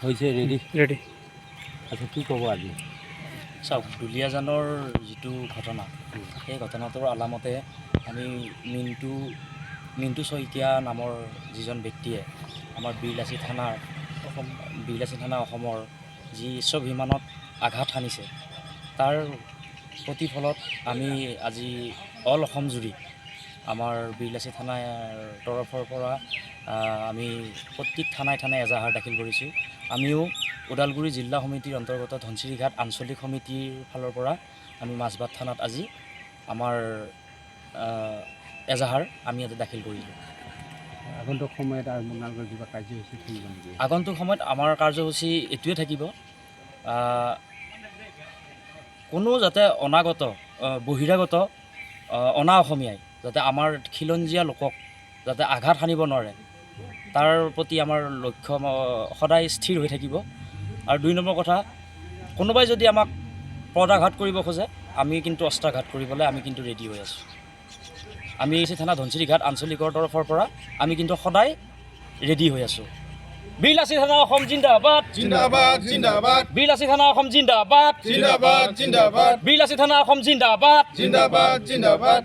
হৈছে ready ready. আচ্ছা কি ক'ব আজি? চাওক, দুলীয়াজানৰ যিটো ঘটনা, সেই ঘটনাটোৰ আলামতে আমি মিণ্টু শইকীয়া নামৰ যিজন ব্যক্তিয়ে আমাৰ বীৰলাচি থানা অসমৰ যি স্বাভিমানত আঘাত সানিছে, তাৰ প্ৰতিফলত আমি আজি অল অসম জুৰি আমাৰ বীৰলাচি থানাৰ তৰফৰ পৰা আমি প্ৰত্যেক থানাই এজাহাৰ দাখিল কৰিছোঁ। আমিও ওদালগুৰি জিলা সমিতিৰ অন্তৰ্গত ধনশিৰিঘাট আঞ্চলিক সমিতিৰ ফালৰ পৰা আমি মাজবাট থানাত আজি আমাৰ এজাহাৰ আমি ইয়াতে দাখিল কৰিলোঁ। আগন্তুক সময়ত আপোনালোকৰ কিবা কাৰ্যসূচী থাকিব নেকি? আগন্তুক সময়ত আমাৰ কাৰ্যসূচী এইটোৱে থাকিব, কোনো যাতে অনাগত বহিৰাগত অনা অসমীয়াই যাতে আমাৰ খিলঞ্জীয়া লোকক যাতে আঘাত সানিব নোৱাৰে, তাৰ প্ৰতি আমাৰ লক্ষ্য সদায় স্থিৰ হৈ থাকিব। আৰু 2 নম্বৰ কথা, কোনোবাই যদি আমাক পদাঘাত কৰিব খোজে, আমি কিন্তু অস্ত্ৰাঘাত কৰিবলৈ আমি কিন্তু ৰেডি হৈ আছোঁ। আমি থানা ধনশিৰিঘাট আঞ্চলিকৰ তৰফৰ পৰা আমি কিন্তু সদায় ৰেডি হৈ আছোঁ। বীৰলাচি থানা অসম জিন্দাবাদ, জিন্দাবাদ জিন্দাবাদ, বীৰলাচি থানা অসম জিন্দাবাদ, জিন্দাবাদ জিন্দাবাদ, বীৰলাচি থানা অসম জিন্দাবাদ, জিন্দাবাদ জিন্দাবাদ।